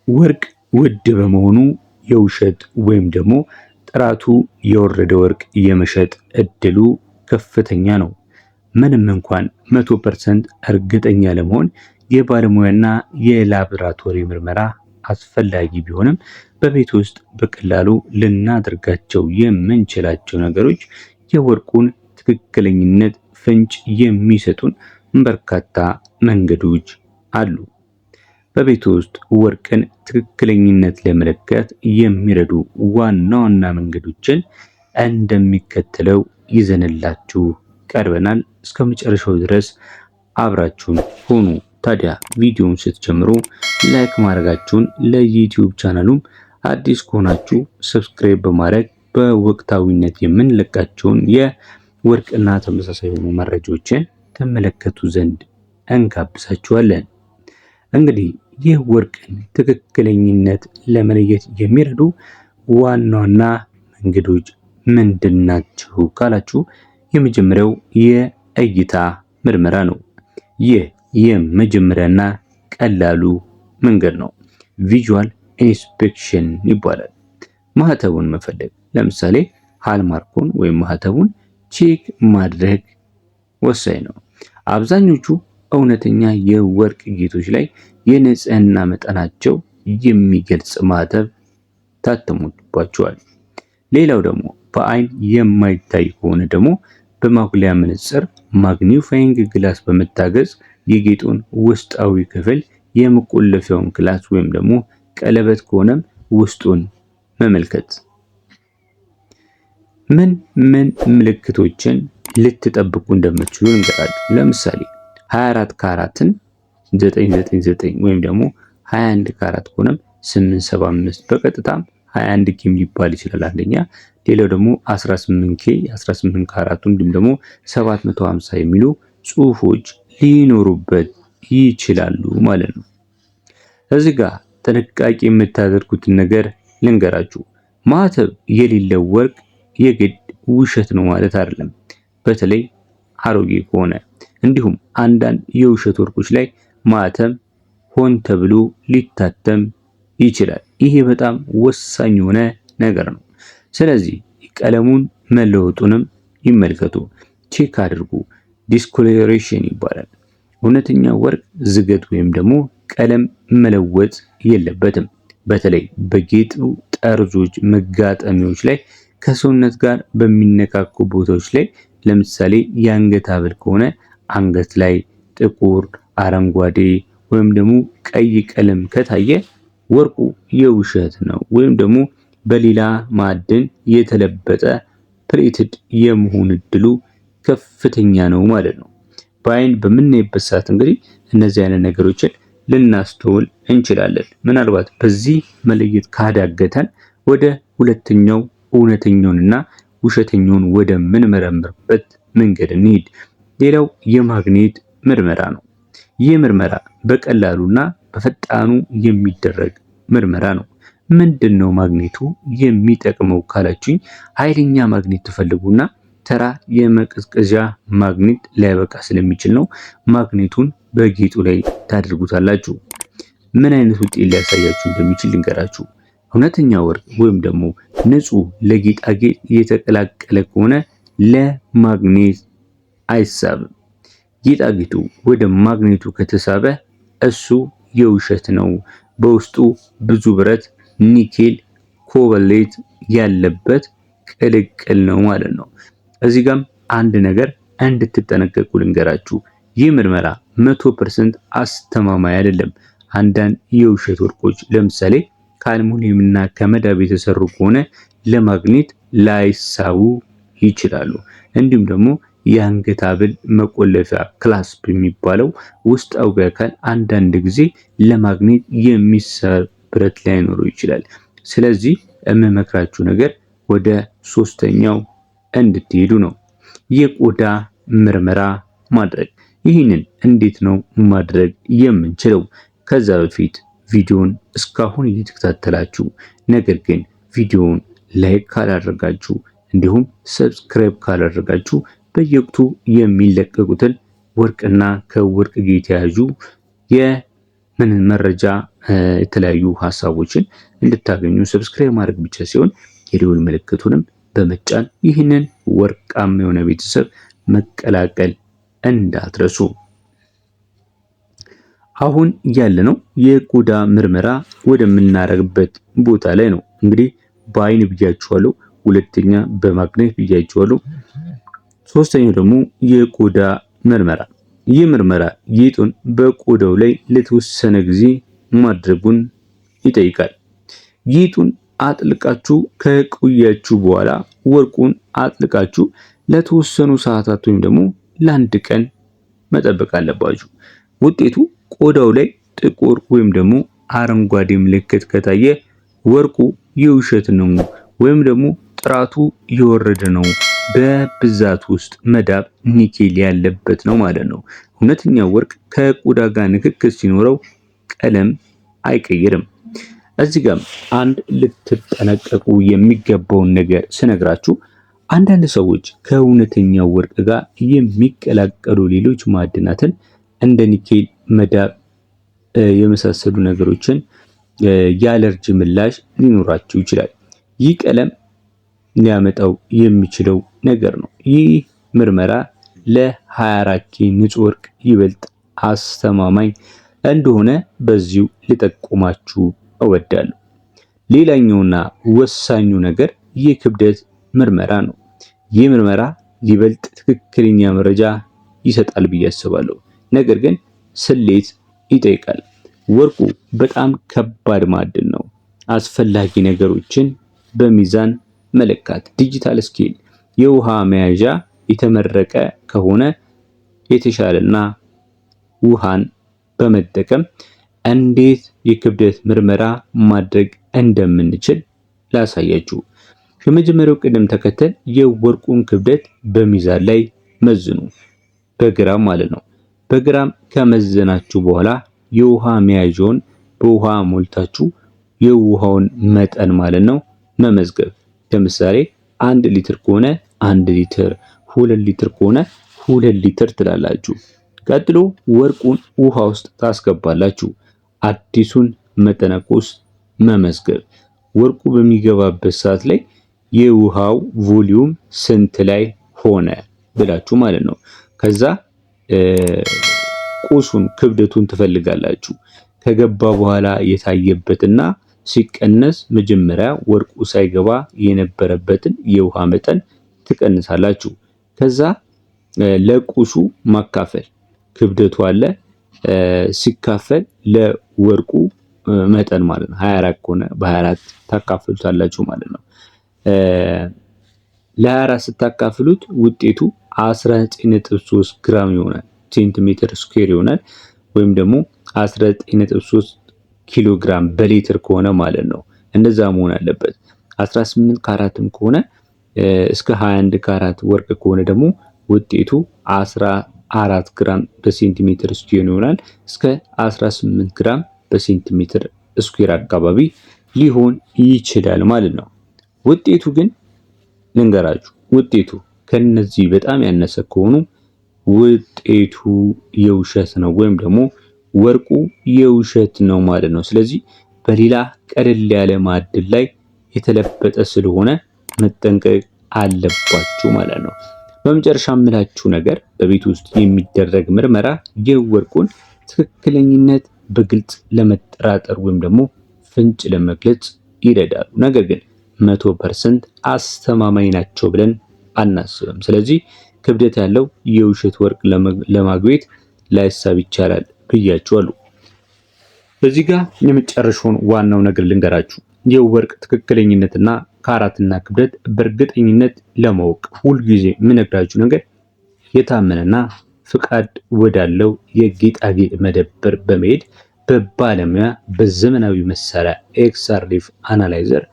ወርቅ ውድ በመሆኑ የውሸት ወይም ደግሞ ጥራቱ የወረደ ወርቅ የመሸጥ እድሉ ከፍተኛ ነው። ምንም እንኳን 100% እርግጠኛ ለመሆን የባለሙያና የላብራቶሪ ምርመራ አስፈላጊ ቢሆንም በቤት ውስጥ በቀላሉ ልናደርጋቸው የምንችላቸው ነገሮች የወርቁን ትክክለኝነት ፍንጭ የሚሰጡን በርካታ መንገዶች አሉ። በቤት ውስጥ ወርቅን ትክክለኝነት ለመለካት የሚረዱ ዋና ዋና መንገዶችን እንደሚከተለው ይዘንላችሁ ቀርበናል። እስከ መጨረሻው ድረስ አብራችሁን ሁኑ። ታዲያ ቪዲዮውን ስትጀምሩ ላይክ ማድረጋችሁን፣ ለዩቲዩብ ቻናሉም አዲስ ከሆናችሁ ሰብስክራይብ በማድረግ በወቅታዊነት የምንለቃቸውን የወርቅና ተመሳሳይ የሆኑ መረጃዎችን ተመለከቱ ዘንድ እንጋብዛችኋለን። እንግዲህ ይህ ወርቅን ትክክለኝነት ለመለየት የሚረዱ ዋና ዋና መንገዶች ምንድናቸው ካላችሁ የመጀመሪያው የእይታ ምርመራ ነው። ይህ የመጀመሪያና ቀላሉ መንገድ ነው። ቪዥዋል ኢንስፔክሽን ይባላል። ማህተቡን መፈለግ፣ ለምሳሌ ሃልማርኩን ወይም ማህተቡን ቼክ ማድረግ ወሳኝ ነው። አብዛኞቹ እውነተኛ የወርቅ ጌጦች ላይ የንጽህና መጠናቸው የሚገልጽ ማህተብ ታትሞባቸዋል። ሌላው ደግሞ በአይን የማይታይ ከሆነ ደግሞ በማጉሊያ መነጽር ማግኒፋይንግ ግላስ በመታገዝ የጌጡን ውስጣዊ ክፍል የመቆለፊያውን ክላስ ወይም ደግሞ ቀለበት ከሆነም ውስጡን መመልከት። ምን ምልክቶችን ልትጠብቁ እንደምትችሉ እንገራችሁ። ለምሳሌ 24 ካራትን 999 ወይም ደግሞ 21 ካራት ከሆነም 875 በቀጥታም 21 ኪም ሊባል ይችላል አንደኛ። ሌላው ደግሞ 18 ኬ 18 ካራቱ እንዲሁም ደግሞ 750 የሚሉ ጽሁፎች ሊኖሩበት ይችላሉ ማለት ነው። እዚህ ጋር ጥንቃቄ የምታደርጉትን ነገር ልንገራችሁ። ማህተብ የሌለው ወርቅ የግድ ውሸት ነው ማለት አይደለም፣ በተለይ አሮጌ ከሆነ። እንዲሁም አንዳንድ የውሸት ወርቆች ላይ ማህተም ሆን ተብሎ ሊታተም ይችላል። ይሄ በጣም ወሳኝ የሆነ ነገር ነው። ስለዚህ ቀለሙን መለወጡንም ይመልከቱ፣ ቼክ አድርጉ። ዲስኮሎሬሽን ይባላል። እውነተኛ ወርቅ ዝገት ወይም ደግሞ ቀለም መለወጥ የለበትም። በተለይ በጌጡ ጠርዞች፣ መጋጠሚያዎች ላይ፣ ከሰውነት ጋር በሚነካኩ ቦታዎች ላይ፣ ለምሳሌ የአንገት ሐብል ከሆነ አንገት ላይ ጥቁር፣ አረንጓዴ ወይም ደግሞ ቀይ ቀለም ከታየ ወርቁ የውሸት ነው ወይም ደግሞ በሌላ ማዕድን የተለበጠ ፕሌትድ የመሆን እድሉ ከፍተኛ ነው ማለት ነው። በአይን በምናይበት ሰዓት እንግዲህ እነዚህ አይነት ነገሮችን ልናስተውል እንችላለን። ምናልባት በዚህ መለየት ካዳገተን ወደ ሁለተኛው እውነተኛውንና ውሸተኛውን ወደ ምንመረምርበት መንገድ እንሂድ። ሌላው የማግኔት ምርመራ ነው። ይህ ምርመራ በቀላሉና በፈጣኑ የሚደረግ ምርመራ ነው። ምንድነው ማግኔቱ የሚጠቅመው ካላችሁኝ፣ ኃይለኛ ማግኔት ትፈልጉና ተራ የመቀዝቀዣ ማግኔት ላይበቃ ስለሚችል ነው። ማግኔቱን በጌጡ ላይ ታደርጉታላችሁ። ምን አይነት ውጤት ሊያሳያችሁ እንደሚችል ልንገራችሁ። እውነተኛ ወርቅ ወይም ደግሞ ንጹህ ለጌጣጌጥ የተቀላቀለ ከሆነ ለማግኔት አይሳብም። ጌጣጌጡ ወደ ማግኔቱ ከተሳበ እሱ የውሸት ነው። በውስጡ ብዙ ብረት፣ ኒኬል፣ ኮባልት ያለበት ቅልቅል ነው ማለት ነው። እዚህ ጋም አንድ ነገር እንድትጠነቀቁ ልንገራችሁ። ይህ ምርመራ 100% አስተማማኝ አይደለም። አንዳንድ የውሸት ወርቆች ለምሳሌ ከአልሙኒየምና ከመዳብ የተሰሩ ከሆነ ለማግኔት ላይሳቡ ይችላሉ። እንዲሁም ደግሞ የአንገት ሐብል መቆለፊያ ክላስፕ የሚባለው ውስጣዊ አካል አንዳንድ ጊዜ ለማግኔት የሚሳብ ብረት ላይኖረው ይችላል። ስለዚህ የምመክራችሁ ነገር ወደ ሶስተኛው እንድትሄዱ ነው። የቆዳ ምርመራ ማድረግ። ይህንን እንዴት ነው ማድረግ የምንችለው? ከዛ በፊት ቪዲዮን እስካሁን እየተከታተላችሁ ነገር ግን ቪዲዮን ላይክ ካላደረጋችሁ እንዲሁም ሰብስክራይብ ካላደረጋችሁ በየወቅቱ የሚለቀቁትን ወርቅና ከወርቅ ጋር የተያያዙ ምን መረጃ የተለያዩ ሀሳቦችን እንድታገኙ ሰብስክራይብ ማድረግ ብቻ ሲሆን የደወል ምልክቱንም በመጫን ይህንን ወርቃማ የሆነ ቤተሰብ መቀላቀል እንዳትረሱ። አሁን ያለነው የቆዳ ምርመራ ወደምናረግበት ቦታ ላይ ነው። እንግዲህ በአይን ብያችኋለሁ፣ ሁለተኛ በማግኔት ብያችኋለሁ፣ ሶስተኛው ደግሞ የቆዳ ምርመራ። ይህ ምርመራ ጌጡን በቆዳው ላይ ለተወሰነ ጊዜ ማድረጉን ይጠይቃል። ጌጡን አጥልቃችሁ ከቆያችሁ በኋላ ወርቁን አጥልቃችሁ ለተወሰኑ ሰዓታት ወይም ደግሞ ለአንድ ቀን መጠበቅ አለባችሁ። ውጤቱ ቆዳው ላይ ጥቁር ወይም ደግሞ አረንጓዴ ምልክት ከታየ ወርቁ የውሸት ነው ወይም ደግሞ ጥራቱ የወረደ ነው፣ በብዛት ውስጥ መዳብ ኒኬል ያለበት ነው ማለት ነው። እውነተኛው ወርቅ ከቆዳ ጋር ንክክል ሲኖረው ቀለም አይቀይርም። እዚህ ጋር አንድ ልትጠነቀቁ የሚገባውን ነገር ስነግራችሁ፣ አንዳንድ ሰዎች ከእውነተኛው ወርቅ ጋር የሚቀላቀሉ ሌሎች ማዕድናትን እንደ ኒኬል፣ መዳብ የመሳሰሉ ነገሮችን የአለርጂ ምላሽ ሊኖራቸው ይችላል። ይህ ቀለም ሊያመጣው የሚችለው ነገር ነው። ይህ ምርመራ ለ24K ንጹህ ወርቅ ይበልጥ አስተማማኝ እንደሆነ በዚሁ ልጠቁማችሁ እወዳለሁ። ሌላኛውና ወሳኙ ነገር የክብደት ምርመራ ነው። ይህ ምርመራ ይበልጥ ትክክለኛ መረጃ ይሰጣል ብዬ አስባለሁ። ነገር ግን ስሌት ይጠይቃል። ወርቁ በጣም ከባድ ማዕድን ነው። አስፈላጊ ነገሮችን በሚዛን መለካት፣ ዲጂታል ስኬል፣ የውሃ መያዣ የተመረቀ ከሆነ የተሻለና ውሃን በመጠቀም እንዴት የክብደት ምርመራ ማድረግ እንደምንችል ላሳያችሁ። የመጀመሪያው ቅደም ተከተል የወርቁን ክብደት በሚዛን ላይ መዝኑ፣ በግራም ማለት ነው። በግራም ከመዘናችሁ በኋላ የውሃ መያዣውን በውሃ ሞልታችሁ የውሃውን መጠን ማለት ነው መመዝገብ። ለምሳሌ 1 ሊትር ከሆነ 1 ሊትር፣ 2 ሊትር ከሆነ 2 ሊትር ትላላችሁ። ቀጥሎ ወርቁን ውሃ ውስጥ ታስገባላችሁ። አዲሱን መጠነቁስ መመዝገብ። ወርቁ በሚገባበት ሰዓት ላይ የውሃው ቮሊዩም ስንት ላይ ሆነ ብላችሁ ማለት ነው። ከዛ ቁሱን ክብደቱን ትፈልጋላችሁ። ከገባ በኋላ የታየበትና ሲቀነስ መጀመሪያ ወርቁ ሳይገባ የነበረበትን የውሃ መጠን ትቀንሳላችሁ። ከዛ ለቁሱ ማካፈል፣ ክብደቱ አለ ሲካፈል ለወርቁ መጠን ማለት ነው። 24 ከሆነ በ24 ታካፍሉታላችሁ ማለት ነው። ለ24 ስታካፍሉት ውጤቱ 19.3 ግራም ይሆናል። ሴንቲሜትር ስኩዌር ይሆናል። ወይም ደግሞ 19.3 ኪሎ ግራም በሊትር ከሆነ ማለት ነው። እንደዛ መሆን አለበት። 18 ካራትም ከሆነ እስከ 21 ካራት ወርቅ ከሆነ ደግሞ ውጤቱ 14 ግራም በሴንቲሜትር ስኩዌር ይሆናል። እስከ 18 ግራም በሴንቲሜትር ስኩዌር አካባቢ ሊሆን ይችላል ማለት ነው። ውጤቱ ግን ልንገራችሁ፣ ውጤቱ ከነዚህ በጣም ያነሰ ከሆኑ ውጤቱ የውሸት ነው ወይም ደግሞ ወርቁ የውሸት ነው ማለት ነው። ስለዚህ በሌላ ቀለል ያለ ማዕድን ላይ የተለበጠ ስለሆነ መጠንቀቅ አለባችሁ ማለት ነው። በመጨረሻ የምላችሁ ነገር በቤት ውስጥ የሚደረግ ምርመራ የወርቁን ትክክለኝነት በግልጽ ለመጠራጠር ወይም ደግሞ ፍንጭ ለመግለጽ ይረዳሉ። ነገር ግን 100% አስተማማኝ ናቸው ብለን አናስብም። ስለዚህ ክብደት ያለው የውሸት ወርቅ ለማግኘት ላይሳብ ይቻላል ብያችኋለሁ። በዚህ ጋር የመጨረሻውን ዋናው ነገር ልንገራችሁ። የወርቅ ትክክለኝነትና ካራትና ክብደት በእርግጠኝነት ለማወቅ ሁልጊዜ የምነግራችሁ ነገር የታመነና ፍቃድ ወዳለው የጌጣጌጥ መደብር በመሄድ በባለሙያ በዘመናዊ መሳሪያ ኤክስአርኤፍ አናላይዘር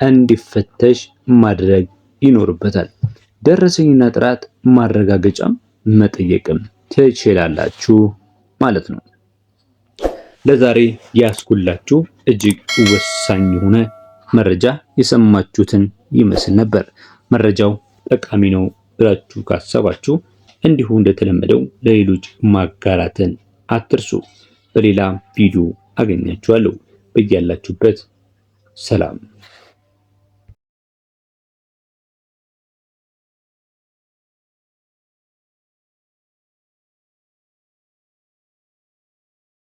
እንዲፈተሽ ማድረግ ይኖርበታል። ደረሰኝና ጥራት ማረጋገጫም መጠየቅም ትችላላችሁ ማለት ነው። ለዛሬ ያስኩላችሁ እጅግ ወሳኝ የሆነ መረጃ የሰማችሁትን ይመስል ነበር። መረጃው ጠቃሚ ነው ብላችሁ ካሰባችሁ እንዲሁ እንደተለመደው ለሌሎች ማጋራትን አትርሱ። በሌላ ቪዲዮ አገኛችኋለሁ። በያላችሁበት ሰላም